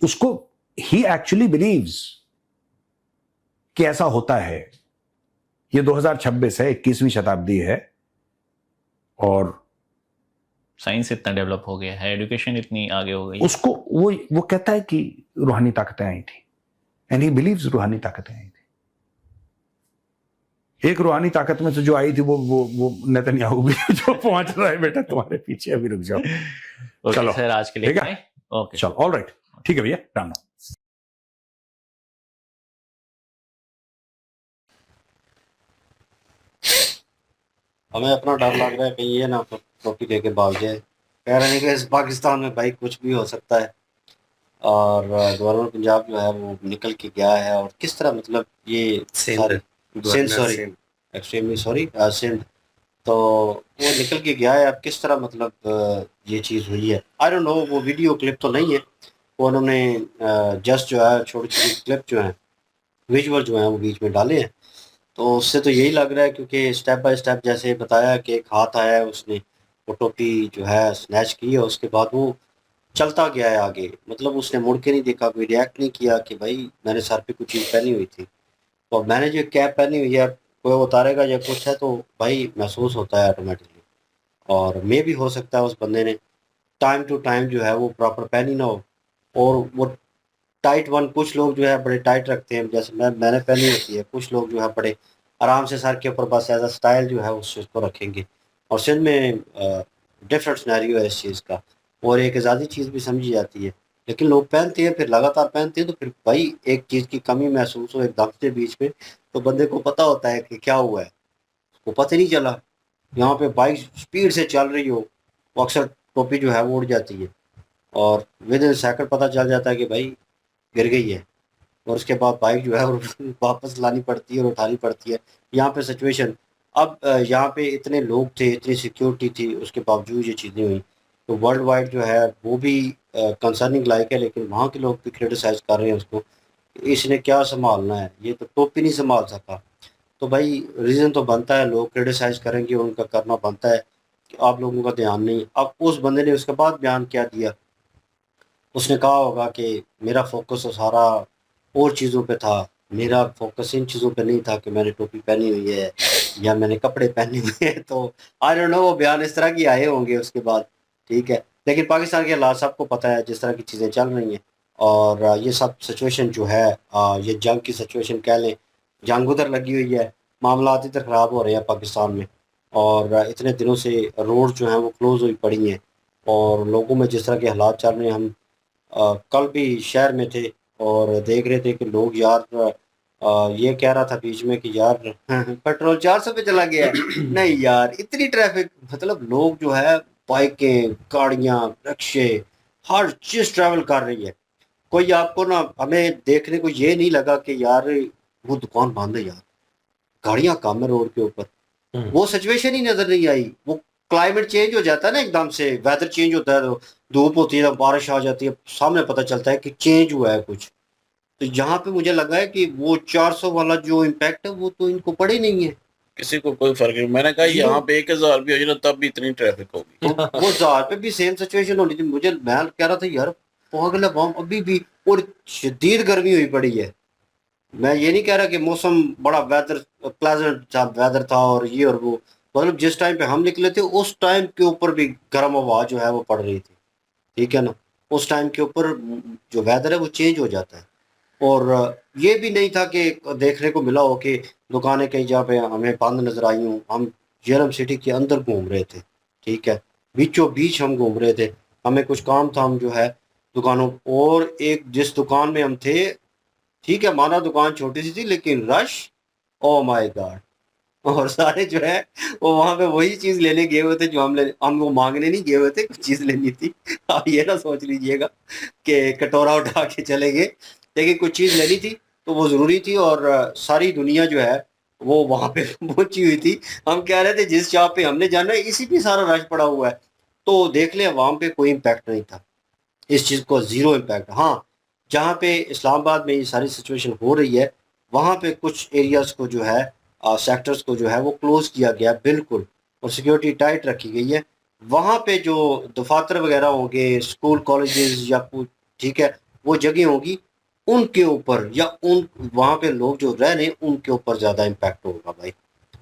E: उसको ही एक्चुअली बिलीव्स कि ऐसा होता है। ये 2026 है, 21वीं शताब्दी है, और
D: साइंस इतना डेवलप हो गया है, एजुकेशन इतनी आगे हो गई,
E: उसको वो कहता है कि रूहानी ताकतें आई थी, एंड ही बिलीव्स रूहानी ताकतें आई थी। एक रूहानी ताकत में से जो आई थी वो नेतन्याहू भी जो पहुंच रहा है बेटा तुम्हारे पीछे, अभी रुक जाओ। चलो
D: सर, आज के लिए
E: ठीक है,
D: ओके,
E: चलो, ऑलराइट, ठीक है भैया, राम।
A: हमें अपना डर लग रहा है कहीं ये ना टोपी लेके भाग जाए। कह रहे हैं कि इस पाकिस्तान में भाई कुछ भी हो सकता है, और गवर्नर पंजाब जो है वो निकल के गया है, और किस तरह मतलब ये Sindh, sorry extremely sorry, Sindh, तो वो निकल के गया है। अब किस तरह मतलब ये चीज़ हुई है, आई डोंट नो। वो वीडियो क्लिप तो नहीं है, वो उन्होंने जस्ट जो है छोटी छोटी क्लिप जो है, विजुअल जो है वो बीच में डाले हैं। तो उससे तो यही लग रहा है, क्योंकि स्टेप बाय स्टेप जैसे बताया कि एक हाथ आया है, उसने वो टोपी जो है स्नैच की है, उसके बाद वो चलता गया है आगे, मतलब उसने मुड़ के नहीं देखा, कोई रिएक्ट नहीं किया कि भाई मैंने सर पे कुछ चीज़ पहनी हुई थी, तो मैंने जो कैप पहनी हुई है, कोई उतारेगा या कुछ है तो भाई महसूस होता है ऑटोमेटिकली। और मे भी हो सकता है उस बंदे ने टाइम टू टाइम जो है वो प्रॉपर पहनी ना हो, और वो टाइट वन, कुछ लोग जो है बड़े टाइट रखते हैं, जैसे मैंने पहनी होती है, कुछ लोग जो है बड़े आराम से सर के ऊपर बस एज अ स्टाइल जो है उस चीज़ को रखेंगे। और सिंध में डिफरेंट सिनेरियो है इस चीज़ का, और एक आज़ादी चीज़ भी समझी जाती है, लेकिन लोग पहनते हैं, फिर लगातार पहनते हैं, तो फिर भाई एक चीज़ की कमी महसूस हो एकदम से बीच में, तो बंदे को पता होता है कि क्या हुआ है, उसको पता ही नहीं चला। यहाँ पे बाइक स्पीड से चल रही हो, वो अक्सर टोपी जो है वो उड़ जाती है, और विद इन सेकंड पता चल जाता है कि भाई गिर गई है, और उसके बाद बाइक जो है वो वापस लानी पड़ती है और उठानी पड़ती है। यहाँ पे सिचुएशन, अब यहाँ पे इतने लोग थे, इतनी सिक्योरिटी थी, उसके बावजूद ये चीज़ें हुई, तो वर्ल्ड वाइड जो है वो भी कंसर्निंग लाइक है, लेकिन वहाँ के लोग भी क्रिटिसाइज़ कर रहे हैं उसको, इसने क्या संभालना है, ये तो टोपी नहीं संभाल सका। तो भाई रीज़न तो बनता है, लोग क्रिटिसाइज़ करेंगे, उनका करना बनता है कि आप लोगों का ध्यान नहीं। अब उस बंदे ने उसके बाद बयान क्या दिया, उसने कहा होगा कि मेरा फोकस तो सारा और चीज़ों पे था, मेरा फोकस इन चीज़ों पे नहीं था कि मैंने टोपी पहनी हुई है या मैंने कपड़े पहने हुए हैं। तो आई डोंट नो वो बयान इस तरह की आए होंगे उसके बाद, ठीक है। लेकिन पाकिस्तान के हालात सबको पता है जिस तरह की चीज़ें चल रही हैं, और ये सब सिचुएशन जो है, ये जंग की सिचुएशन कह लें, जंग उधर लगी हुई है, मामला इधर ख़राब हो रहे हैं पाकिस्तान में, और इतने दिनों से रोड जो हैं वो क्लोज़ हुई पड़ी हैं, और लोगों में जिस तरह के हालात चल रहे हैं, हम कल भी शहर में थे और देख रहे थे कि लोग यार, ये कह रहा था बीच में कि यार पेट्रोल 400 पे चला गया है। नहीं यार, इतनी ट्रैफिक, मतलब लोग जो है बाइकें, गाड़ियां, रिक्शे, हर चीज़ ट्रैवल कर रही है। कोई आपको ना, हमें देखने को ये नहीं लगा कि यार वो दुकान बंद है, यार गाड़ियां कम है रोड के ऊपर, वो सिचुएशन ही नजर नहीं आई। वो क्लाइमेट चेंज हो जाता है ना एकदम से, वेदर चेंज होता है, तो धूप होती है, बारिश आ जाती है, सामने पता चलता है कि चेंज हुआ है कुछ। तो यहाँ पे मुझे लगा है कि वो 400 वाला जो इम्पैक्ट है वो तो इनको पड़े नहीं है,
B: किसी को कोई फर्क नहीं। मैंने कहा यहाँ पे 1000 भी हो जाए तब भी इतनी ट्रैफिक होगी।
A: तो वो 1000 पे भी सेम सिचुएशन होनी थी। मैं कह रहा था यार पागल है बम, अभी भी, और शदीद गर्मी हुई पड़ी है। मैं ये नहीं कह रहा कि मौसम बड़ा वेदर प्लेजेंट वेदर था और ये और वो, मतलब जिस टाइम पे हम निकले थे उस टाइम के ऊपर भी गर्म हवा जो है वो पड़ रही थी, ठीक है ना। उस टाइम के ऊपर जो वेदर है वो चेंज हो जाता है। और ये भी नहीं था कि देखने को मिला हो कि दुकानें कहीं जहाँ पे हमें बंद नजर आई हूँ। हम जेरम सिटी के अंदर घूम रहे थे, ठीक है, बीचों बीच हम घूम रहे थे, हमें कुछ काम था, हम जो है दुकानों, और एक जिस दुकान में हम थे ठीक है, माना दुकान छोटी सी थी लेकिन रश, ओ माय गॉड। और सारे जो है वो वहां पे वही चीज लेने गए हुए थे जो हम वो मांगने नहीं गए हुए थे, कुछ चीज लेनी थी। आप ये ना सोच लीजिएगा कि कटोरा उठा के चले गए, लेकिन कुछ चीज लेनी थी तो वो जरूरी थी। और सारी दुनिया जो है वो वहां पे पहुंची हुई थी। हम कह रहे थे जिस शॉप पे हमने जाना है इसी पे सारा रश पड़ा हुआ है। तो देख ले वहां पे कोई इम्पैक्ट नहीं था इस चीज़ को, ज़ीरो इम्पैक्ट। हाँ, जहाँ पे इस्लामाबाद में ये सारी सिचुएशन हो रही है वहाँ पे कुछ एरियाज़ को जो है सेक्टर्स को जो है वो क्लोज किया गया बिल्कुल, और सिक्योरिटी टाइट रखी गई है। वहाँ पे जो दफातर वगैरह होंगे, स्कूल कॉलेजेस या कुछ, ठीक है, वो जगह होंगी, उनके ऊपर या उन वहाँ पे लोग जो रह रहे हैं उनके ऊपर ज़्यादा इम्पैक्ट होगा भाई,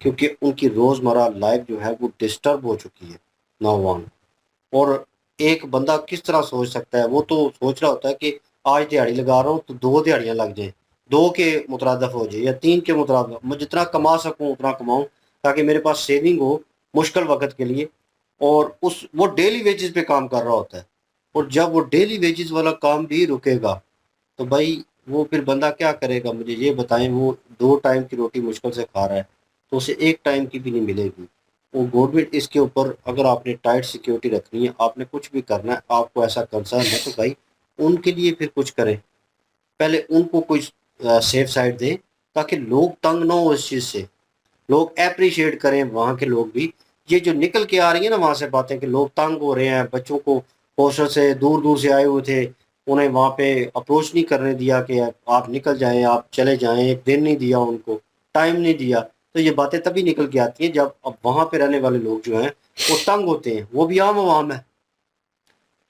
A: क्योंकि उनकी रोज़मर्रा लाइफ जो है वो डिस्टर्ब हो चुकी है नौजवान। और एक बंदा किस तरह सोच सकता है, वो तो सोच रहा होता है कि आज दिहाड़ी लगा रहा हूँ तो 2 दिहाड़ियाँ लग जाएँ, 2 के मुतरादफ हो जाए या 3 के मुतरादफ, मैं जितना कमा सकूँ उतना कमाऊँ ताकि मेरे पास सेविंग हो मुश्किल वक़्त के लिए। और उस वो डेली वेजेस पे काम कर रहा होता है, और जब वो डेली वेजेस वाला काम भी रुकेगा तो भाई वो फिर बंदा क्या करेगा, मुझे ये बताएँ। वो 2 टाइम की रोटी मुश्किल से खा रहा है, तो उसे 1 टाइम की भी नहीं मिलेगी। वो गवर्नमेंट इसके ऊपर, अगर आपने टाइट सिक्योरिटी रखनी है, आपने कुछ भी करना है, आपको ऐसा कंसर्न है तो भाई उनके लिए फिर कुछ करें। पहले उनको कोई सेफ साइड दें ताकि लोग तंग ना हो इस चीज़ से, लोग एप्रिशिएट करें वहाँ के लोग भी। ये जो निकल के आ रही है ना वहाँ से बातें कि लोग तंग हो रहे हैं, बच्चों को हॉस्टल से दूर दूर से आए हुए थे, उन्हें वहाँ पे अप्रोच नहीं करने दिया कि आप निकल जाएं, आप चले जाएं, एक दिन नहीं दिया उनको, टाइम नहीं दिया। तो ये बातें तभी निकल के आती हैं जब अब वहाँ पे रहने वाले लोग जो हैं वो तंग होते हैं, वो भी आम आवाम है।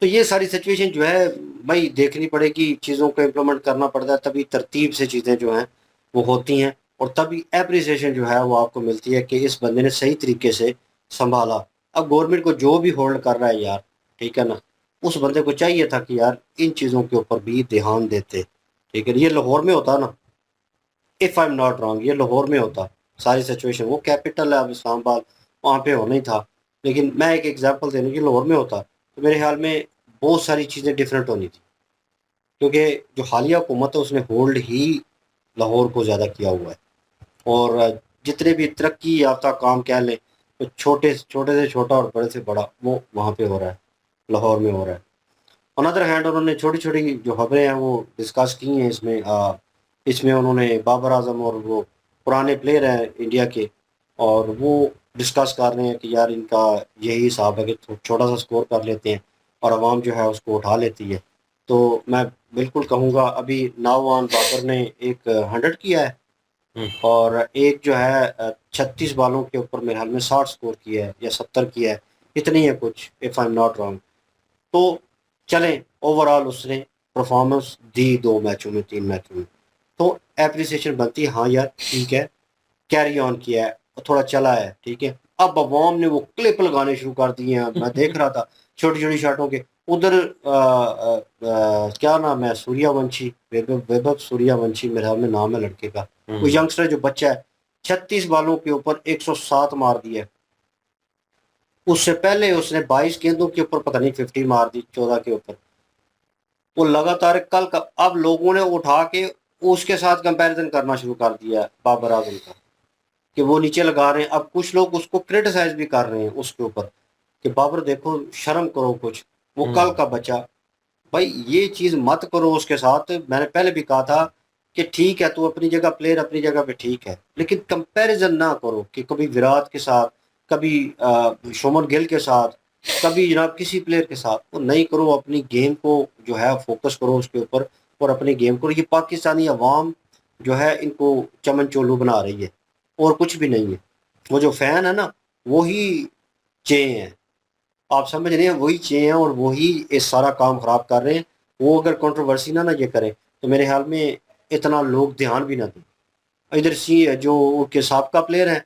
A: तो ये सारी सिचुएशन जो है भाई देखनी पड़ेगी, चीज़ों को इम्प्लीमेंट करना पड़ता है, तभी तरतीब से चीज़ें जो हैं वो होती हैं, और तभी एप्रिसिएशन जो है वो आपको मिलती है कि इस बंदे ने सही तरीके से संभाला। अब गवर्नमेंट को जो भी होल्ड कर रहा है यार, ठीक है ना, उस बंदे को चाहिए था कि यार इन चीज़ों के ऊपर भी ध्यान देते। ठीक है, ये लाहौर में होता ना, if I am not wrong, ये लाहौर में होता सारी सिचुएशन, वो कैपिटल है अब इस्लामाबाद, वहाँ पे होना ही था। लेकिन मैं एक एग्जांपल देने की, लाहौर में होता तो मेरे ख्याल में बहुत सारी चीज़ें डिफरेंट होनी थी, क्योंकि जो हालिया हुकूमत है उसने होल्ड ही लाहौर को ज़्यादा किया हुआ है। और जितने भी तरक्की याफ्ता काम कह लें, तो छोटे छोटे से छोटा और बड़े से बड़ा वो वहाँ पे हो रहा है, लाहौर में हो रहा है। ऑन अदर हैंड उन्होंने छोटी छोटी जो खबरें हैं वो डिस्कस की हैं इसमें। इसमें उन्होंने बाबर आजम और वो पुराने प्लेयर हैं इंडिया के, और वो डिस्कस कर रहे हैं कि यार इनका यही हिसाब है कि छोटा सा स्कोर कर लेते हैं और आवाम जो है उसको उठा लेती है। तो मैं बिल्कुल कहूँगा अभी नावान बाबर ने एक 100 किया है, और एक जो है 36 बालों के ऊपर मेरे ख्याल में 60 स्कोर किया है या 70 किया है, इतनी है कुछ, if I am not wrong. तो चलें, ओवरऑल उसने परफॉर्मेंस दी 2 मैचों में, 3 मैचों में, तो एप्रिसिएशन बनती है, हाँ यार ठीक है, कैरी ऑन किया है, थोड़ा चला है, ठीक है। अब अवाम ने वो क्लिप लगाने शुरू कर दिए हैं, मैं देख रहा था छोटी छोटी शॉटों के उधर। क्या नाम है, सूर्यवंशी, वैभव वैभव सूर्यवंशी मेरे ख्याल में नाम है लड़के का, वो यंगस्टर जो बच्चा है, 36 बालों के ऊपर 107 मार दिया। उससे पहले उसने 22 गेंदों के ऊपर पता नहीं 50 मार दी, 14 के ऊपर। वो लगातार कल का, अब लोगों ने उठा के उसके साथ कंपैरिजन करना शुरू कर दिया बाबर आजम का, कि वो नीचे लगा रहे हैं। अब कुछ लोग उसको क्रिटिसाइज भी कर रहे हैं उसके ऊपर कि बाबर देखो शर्म करो कुछ, वो कल का बच्चा। भाई ये चीज मत करो उसके साथ। मैंने पहले भी कहा था कि ठीक है तू अपनी जगह प्लेयर अपनी जगह पे ठीक है, लेकिन कंपैरिजन ना करो कि कभी विराट के साथ, कभी शुभमन गिल के साथ, कभी जनाब किसी प्लेयर के साथ, तो नहीं करो। अपनी गेम को जो है फोकस करो उसके ऊपर, और अपनी गेम करो। ये पाकिस्तानी अवाम जो है इनको चमन चोलू बना रही है, और कुछ भी नहीं है। वो जो फैन है ना वही चे हैं, आप समझ रहे हैं, वही चे हैं और वही ये सारा काम खराब कर रहे हैं। वो अगर कंट्रोवर्सी ना ये करें तो मेरे ख्याल में इतना लोग ध्यान भी ना दें। इधर सी जो उनके साबका प्लेयर हैं,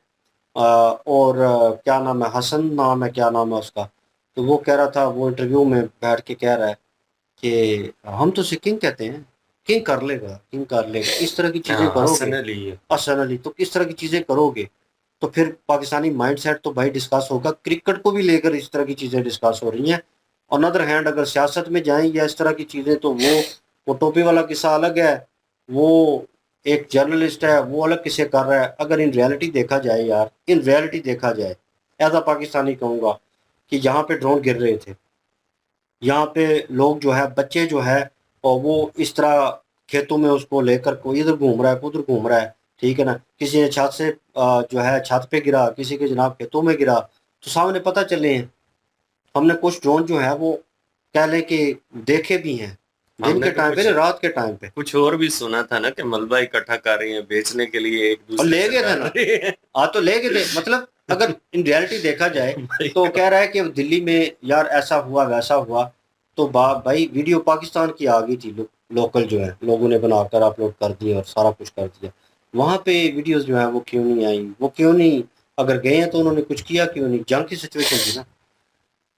A: और क्या नाम है, हसन नाम है, क्या नाम है उसका, तो वो कह रहा था, वो इंटरव्यू में बैठ के कह रहा है कि हम तो उसे किंग कहते हैं, किंग कर लेगा, किंग कर लेगा, इस तरह की चीज़ें करोगे। हसन अली, तो किस तरह की चीज़ें करोगे तो फिर पाकिस्तानी माइंडसेट तो भाई डिस्कस होगा। क्रिकेट को भी लेकर इस तरह की चीज़ें डिस्कस हो रही हैं। ऑन अदर हैंड अगर सियासत में जाएं या इस तरह की चीज़ें, तो वो टोपी वाला किस्सा अलग है, वो एक जर्नलिस्ट है, वो अलग किसे कर रहा है। अगर इन रियलिटी देखा जाए यार, इन रियलिटी देखा जाए, एज अ पाकिस्तानी कहूँगा कि यहाँ पे ड्रोन गिर रहे थे, यहाँ पे लोग जो है, बच्चे जो है, और वो इस तरह खेतों में उसको लेकर कोई इधर घूम रहा है, उधर घूम रहा है, ठीक है ना। किसी ने छत से जो है छत पे गिरा, किसी के जनाब खेतों में गिरा, तो सामने पता चले हैं। हमने कुछ ड्रोन जो है वो कह लें कि देखे भी हैं, दिन
F: हमने
A: के
F: तो
A: टाइम पे
F: कुछ
A: ना, रात के टाइम पे।
F: कुछ और भी सुना था ना कि मलबा इकट्ठा कर रही हैं बेचने के लिए, एक
A: और
F: दूसरे
A: ले
F: से
A: गए थे
F: लड़
A: ना,
F: रही हैं।
A: तो ले गए थे। मतलब अगर इन रियलिटी देखा जाए
F: भाई,
A: तो कह रहा है कि दिल्ली में यार ऐसा हुआ वैसा हुआ, तो भाई वीडियो पाकिस्तान की आ गई थी, लोकल जो है लोगों ने बनाकर अपलोड कर दी और सारा कुछ कर दिया। वहाँ पे वीडियोस जो है वो क्यों नहीं आई, वो क्यों नहीं, अगर गए हैं तो उन्होंने कुछ किया क्यों नहीं। जंग की सिचुएशन थी ना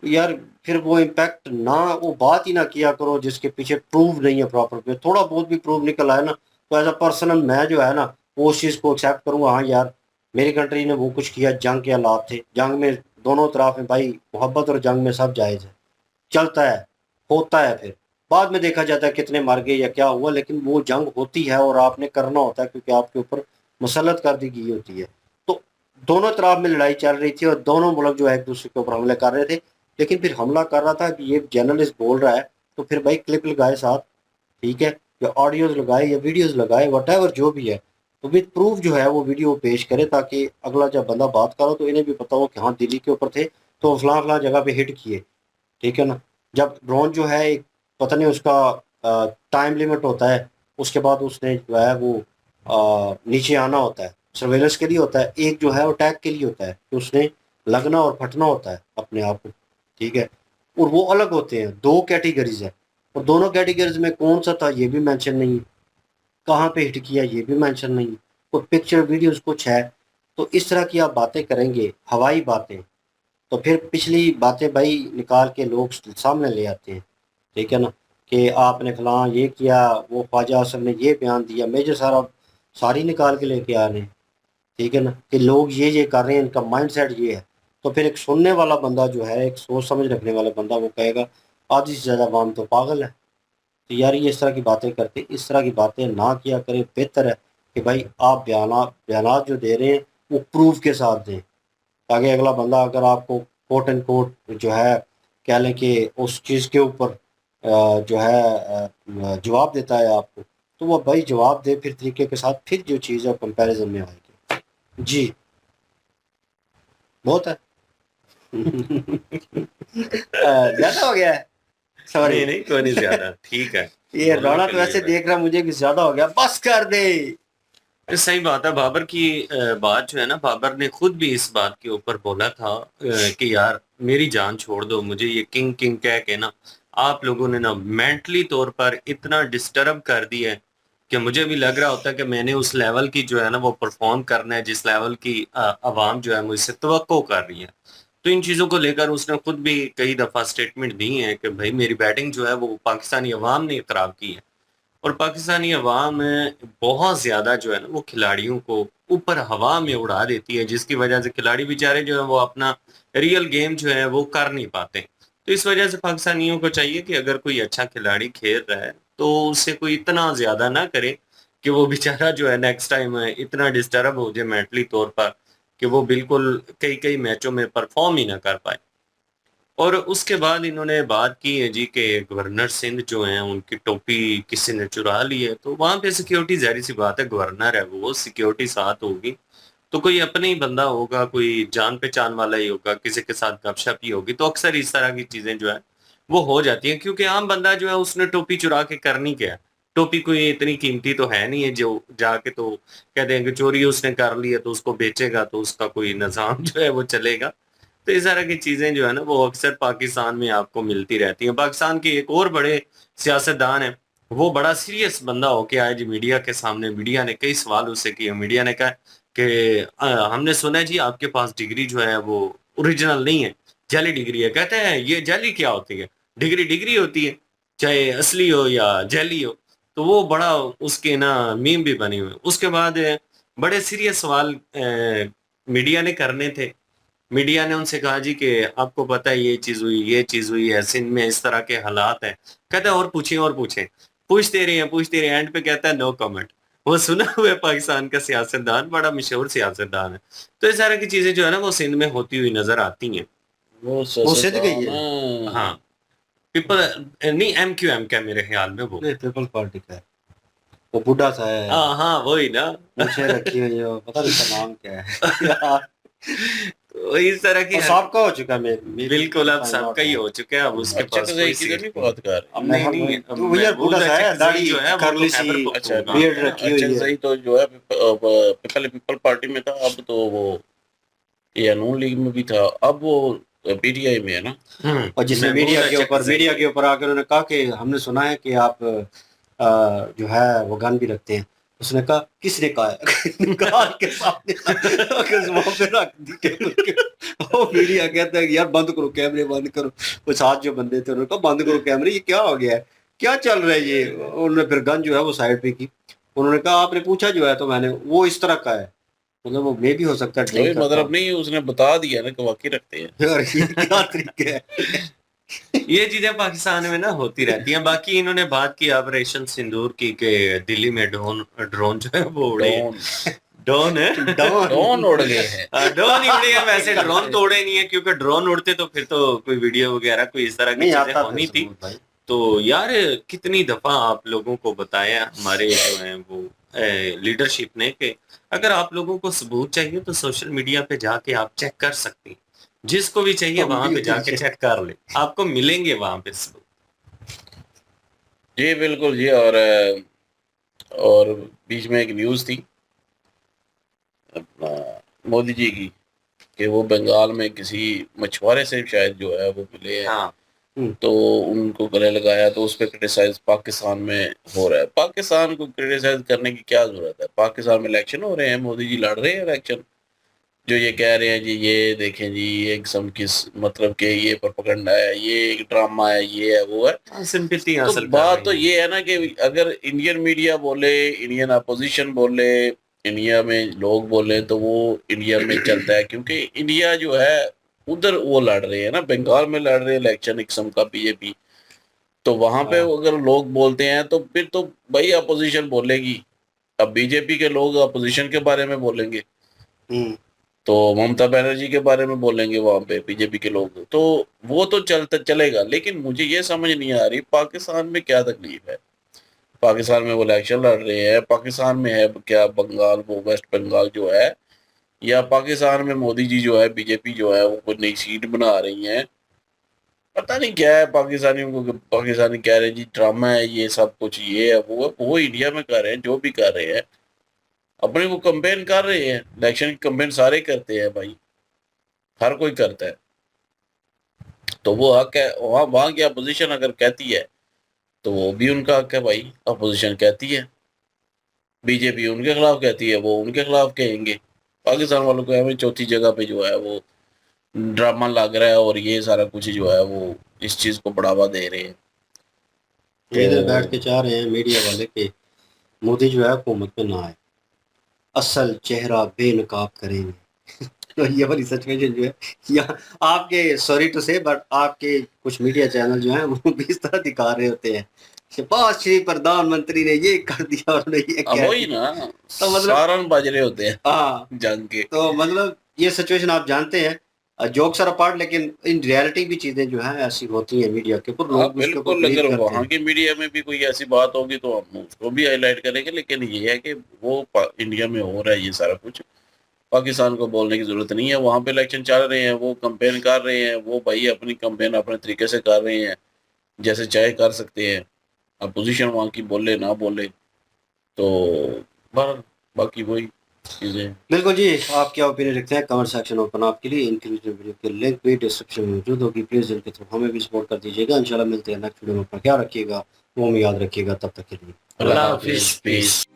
A: यार, फिर वो इम्पैक्ट ना, वो बात ही ना किया करो जिसके पीछे प्रूव नहीं है प्रॉपर पे। थोड़ा बहुत भी प्रूव निकल आया ना, तो एज अ पर्सनल मैं जो है ना, वो उस चीज़ को एक्सेप्ट करूँगा। हाँ यार, मेरी कंट्री ने वो कुछ किया, जंग के हालात थे, जंग में दोनों तरफ में भाई मोहब्बत और जंग में सब जायज़ है, चलता है, होता है। फिर बाद में देखा जाता है कितने मर गए या क्या हुआ, लेकिन वो जंग होती है और आपने करना होता है क्योंकि आपके ऊपर मुसल्लत कर दी गई होती है। तो दोनों तरफ में लड़ाई चल रही थी और दोनों मुल्क जो है एक दूसरे के ऊपर हमले कर रहे थे। लेकिन फिर हमला कर रहा था कि ये जर्नलिस्ट बोल रहा है, तो फिर भाई क्लिप लगाए साथ, ठीक है, या ऑडियोज लगाए या वीडियोज लगाए, वट जो भी है, तो विद प्रूफ जो है वो वीडियो पेश करे, ताकि अगला जब बंदा बात करो तो इन्हें भी पता हो कि हाँ दिल्ली के ऊपर थे तो फलां फलां जगह पे हिट किए, ठीक है ना। जब ड्रोन जो है एक पता नहीं उसका टाइम लिमिट होता है, उसके बाद उसने जो है वो नीचे आना होता है, सर्वेलेंस के लिए होता है, एक जो है वो टैग के लिए होता है कि उसने लगना और फटना होता है अपने आप को, ठीक है। और वो अलग होते हैं, दो कैटेगरीज है, और दोनों कैटेगरीज में कौन सा था ये भी मेंशन नहीं है, कहाँ पे हिट किया ये भी मेंशन नहीं है, कोई पिक्चर वीडियोस कुछ है। तो इस तरह की आप बातें करेंगे, हवाई बातें, तो फिर पिछली बातें भाई निकाल के लोग सामने ले आते हैं, ठीक है ना, कि आपने फलां ये किया, वो ख्वाजा असद ने ये बयान दिया, मेजर सारा सारी निकाल के लेके आ रहे हैं, ठीक है ना, कि लोग ये कर रहे हैं, इनका माइंडसेट ये है। तो फिर एक सुनने वाला बंदा जो है, एक सोच समझ रखने वाला बंदा, वो कहेगा आधी से ज़्यादा आवाम तो पागल है। तो यार ये इस तरह की बातें करते, इस तरह की बातें ना किया करें। बेहतर है कि भाई आप बयानात जो दे रहे हैं वो प्रूफ के साथ दें, ताकि अगला बंदा अगर आपको कोट एंड कोट जो है कह लें कि उस चीज़ के ऊपर जो है जवाब देता है आपको, तो वो भाई जवाब दे फिर तरीके के साथ, फिर जो चीज़ है कंपैरिजन में आएगी। जी बहुत है। ज़्यादा हो गया है, सॉरी।
F: नहीं नहीं, कोई नहीं ज्यादा, ठीक है।
A: ये
F: दोनों
A: रोना
F: के
A: तो
F: लिए
A: ऐसे
F: भाई।
A: देख रहा मुझे कि ज़्यादा हो गया, बस कर दे।
F: सही बात है। बाबर की बात जो है ना, बाबर ने खुद भी इस बात के ऊपर बोला था कि यार मेरी जान छोड़ दो, मुझे ये किंग किंग कह के ना आप लोगों ने ना मेंटली तौर पर इतना डिस्टर्ब कर दिया है कि मुझे भी लग रहा होता है कि मैंने उस लेवल की जो है ना वो परफॉर्म करना है जिस लेवल की आवाम जो है मुझसे तवक्को कर रही है। तो इन चीजों को लेकर उसने खुद भी कई दफा स्टेटमेंट दी है कि भाई मेरी बैटिंग जो है वो पाकिस्तानी अवाम ने खराब की है, और पाकिस्तानी अवाम बहुत ज़्यादा जो है ना वो खिलाड़ियों को ऊपर हवा में उड़ा देती है, जिसकी वजह से खिलाड़ी बेचारे जो है वो अपना रियल गेम जो है वो कर नहीं पाते। तो इस वजह से पाकिस्तानियों को चाहिए कि अगर कोई अच्छा खिलाड़ी खेल रहा है तो उसे कोई इतना ज़्यादा ना करे कि वो बेचारा जो है नेक्स्ट टाइम इतना डिस्टर्ब हो जाए मेंटली तौर पर कि वो बिल्कुल कई कई मैचों में परफॉर्म ही ना कर पाए। और उसके बाद इन्होंने बात की है जी कि गवर्नर सिंध जो हैं उनकी टोपी किसी ने चुरा ली है, तो वहां पे सिक्योरिटी, जाहिर सी बात है गवर्नर है वो, सिक्योरिटी साथ होगी, तो कोई अपना ही बंदा होगा, कोई जान पहचान वाला ही होगा, किसी के साथ गपशप ही होगी, तो अक्सर इस तरह की चीजें जो है वो हो जाती हैं। क्योंकि आम बंदा जो है उसने टोपी चुरा के करनी क्या है, टोपी कोई इतनी कीमती तो है नहीं है जो जाके तो कह देंगे चोरी उसने कर ली है तो उसको बेचेगा तो उसका कोई निजाम जो है वो चलेगा। तो इस तरह की चीजें जो है ना वो अक्सर पाकिस्तान में आपको मिलती रहती हैं। पाकिस्तान के एक और बड़े सियासतदान है, वो बड़ा सीरियस बंदा होके आए जी मीडिया के सामने। मीडिया ने कई सवाल उससे किए। मीडिया ने कहा कि हमने सुना है जी आपके पास डिग्री जो है वो ओरिजिनल नहीं है, जाली डिग्री है। कहते हैं ये जाली क्या होती है, डिग्री डिग्री होती है, चाहे असली हो या जाली हो। तो वो बड़ा उसके ना मीम भी बने हुए। उसके बाद बड़े सीरियस सवाल मीडिया ने करने थे। मीडिया ने उनसे कहा जी कि आपको पता है ये चीज हुई, ये चीज हुई है, सिंध में इस तरह के हालात हैं। कहते हैं और पूछें और पूछें। पूछते रहे, एंड पे कहता है नो कमेंट। वो सुना हुआ है पाकिस्तान का सियासतदान, बड़ा मशहूर सियासतदान है। तो इस तरह की चीजें जो है ना वो सिंध में होती हुई नजर आती हैं।
B: वो
A: सिद्ध गई है।
B: ना
F: हाँ, पीपल नहीं, MQM का मेरे ख्याल में वो।
A: नहीं, पीपल्स पार्टी का है, वो बुढ़ा सा है,
F: हाँ वही ना।
A: पूछे रखी हुई है, पता नहीं उसका नाम क्या है यार।
F: तो इस तरह की
A: और सबका हो चुका है,
F: बिल्कुल अब सबका ही हो चुका है। अब उसके
B: अच्छा
F: पास
B: तो
F: कोई
B: किधर नहीं
F: सीट
B: बात कर रहे।
A: अब
F: नहीं नहीं,
A: तो भैया बूढ़ा सा है, दाढ़ी
F: जो है वो
A: करली
F: तो
A: सी,
F: खैबर
B: अच्छा
F: पख्तूनख्वा
A: बियर्ड
F: में है।
A: रखी हुई
B: अच्छा
A: है।
B: सही, तो जो है पीपल पीपल पार्टी में था, अब तो वो ये नून लीग में भी था, अब वो PTI में है ना।
A: और जिसने मीडिया के ऊपर आकर उन्होंने कहा कि हमने सुना है कि आप जो है वो गन भी रखते हैं। उसने कहा किसने कहा है? निकाल के सामने वहाँ पे रख दी टेबल के। वो मीडिया कहता है कि यार बंद करो कैमरे, बंद करो। वो साथ जो बंदे थे उन्होंने कहा बंद करो कैमरे, ये क्या हो गया है, क्या चल रहा है ये। उन्होंने फिर गन जो है वो साइड पे की। उन्होंने कहा आपने पूछा जो है तो मैंने, वो इस तरह का है, मतलब वो मे भी हो सकता है
B: कोई
A: ड्रिंक करता
B: मतलब नहीं, उसने बता दिया ना कि वाकई रखते हैं।
A: हो। यार ये क्या तरीका है।
F: ये चीजें पाकिस्तान में ना होती रहती हैं। बाकी इन्होंने बात की ऑपरेशन सिंदूर की कि दिल्ली में ड्रोन जो है वो उड़े हैं।
B: डॉन
F: ड्रोन है
B: डॉन उड़ गए हैं।
F: ड्रोन ही उड़े हैं। वैसे ड्रोन तो उड़े नहीं है, क्योंकि ड्रोन उड़ते तो फिर तो कोई वीडियो वगैरह कोई इस तरह की
A: नहीं
F: चीजें
A: आता
F: होनी
A: था
F: थी।
A: सबूत भाई।
F: तो यार कितनी दफा आप लोगों को बताया हमारे जो है वो लीडरशिप ने कि अगर आप लोगों को सबूत चाहिए तो सोशल मीडिया पे जाके आप चेक कर सकते हैं। जिसको भी चाहिए
A: हम
F: वहां
A: भी
F: पे जाके
A: चेक-
F: चेक कर ले, आपको मिलेंगे वहां पे सबूत।
B: जी बिल्कुल जी। और बीच में एक न्यूज़ थी अपना मोदी जी की, कि वो बंगाल में किसी मछुआरे से शायद जो है वो मिले हैं,
F: हाँ
B: तो उनको गले लगाया, तो उस पर क्रिटिसाइज पाकिस्तान में हो रहा है। पाकिस्तान को क्रिटिसाइज करने की क्या जरूरत है? पाकिस्तान में इलेक्शन हो रहे हैं, मोदी जी लड़ रहे हैं इलेक्शन। जो ये कह रहे हैं जी, ये देखें जी, ये किस्म की मतलब के ये प्रोपेगेंडा है, ये एक ड्रामा है, ये है वो है।
F: सिंपैथी
B: तो
F: हासिल कर
B: बात
F: रहे
B: तो
F: हैं।
B: ये है ना कि अगर इंडियन मीडिया बोले, इंडियन अपोजिशन बोले, इंडिया में लोग बोले, तो वो इंडिया में चलता है, क्योंकि इंडिया जो है उधर वो लड़ रहे हैं ना, बंगाल में लड़ रहे हैं इलेक्शन एक किस्म का बीजेपी। तो वहां पे
A: हाँ।
B: अगर लोग बोलते हैं तो फिर तो भाई अपोजिशन बोलेगी। अब बीजेपी के लोग अपोजिशन के बारे में बोलेंगे,
A: हम्म।
B: तो ममता बनर्जी के बारे में बोलेंगे वहां पे बीजेपी के लोग, तो वो तो चलता चलेगा। लेकिन मुझे ये समझ नहीं आ रही पाकिस्तान में क्या तकलीफ है। पाकिस्तान में वो इलेक्शन लड़ रहे हैं, पाकिस्तान में है क्या बंगाल, वो वेस्ट बंगाल जो है, या पाकिस्तान में मोदी जी जो है, बीजेपी जो है वो कोई नई सीट बना रही है। पता नहीं क्या है पाकिस्तानियों को, कि पाकिस्तानी कह रहे हैं जी ड्रामा है ये सब कुछ, ये है वो है। वो इंडिया में कर रहे हैं जो भी कर रहे हैं, अपने वो कंपेन कर रहे हैं, इलेक्शन की कंपेन सारे करते हैं भाई, हर कोई करता है। तो वो हक है, वहाँ वहाँ की अपोजिशन अगर कहती है तो वो भी उनका हक है भाई। अपोजिशन कहती है, बीजेपी उनके खिलाफ कहती है, वो उनके खिलाफ कहेंगे। पाकिस्तान वालों को हमें चौथी जगह पे जो है वो ड्रामा लग रहा है, और ये सारा कुछ जो है वो इस चीज को बढ़ावा दे रहे हैं।
A: इधर
B: तो
A: बैठ के चाह रहे हैं मीडिया वाले कि मोदी जो है हुकूमत में ना आए, असल चेहरा बेनकाब करेंगे। तो ये वाली सिचुएशन जो है, या आपके, सॉरी टू से, बट आपके कुछ मीडिया चैनल जो हैं वो भी इस तरह दिखा रहे होते हैं, शहबाज शरीफ प्रधानमंत्री ने ये कर दिया और उन्होंने ये
B: अब
A: कह
B: वही
A: दिया।
B: ना,
A: तो मतलब
B: सारन बज रहे होते हैं
A: हाँ,
B: जंग के।
A: तो मतलब ये सिचुएशन आप जानते हैं, जोक्स आर अपार्ट, लेकिन इन रियलिटी भी चीजें जो हैं ऐसी होती हैं मीडिया के ऊपर,
B: हाँ
A: लोग उसके ऊपर
B: बिल्कुल,
A: बिलीव
B: अगर
A: करते
B: वहाँ
A: हैं।
B: की मीडिया में भी कोई ऐसी बात होगी तो हम उसको भी हाईलाइट करेंगे। लेकिन ये है कि वो इंडिया में हो रहा है ये सारा कुछ, पाकिस्तान को बोलने की जरूरत नहीं है। वहाँ पे इलेक्शन चल रहे हैं, वो कंपेन कर रहे हैं, वो भाई अपनी कंपेन अपने तरीके से कर रहे हैं, जैसे चाहे कर सकते हैं। अपोजिशन वहाँ की बोले ना बोले, तो बहरहाल बाकी वही चीजें।
A: बिल्कुल जी, आप क्या ओपिनियन रखते हैं? कमेंट सेक्शन ओपन आपके लिए। इंक्लूसिव वीडियो की लिंक भी डिस्क्रिप्शन में मौजूद होगी, प्लीज इनके थ्रू हमें भी सपोर्ट कर दीजिएगा। इंशाल्लाह मिलते हैं नेक्स्ट वीडियो में। अपना ख्याल रखिएगा, वो याद रखिएगा। तब तक के लिए
B: अल्लाह हाफिज, पीस।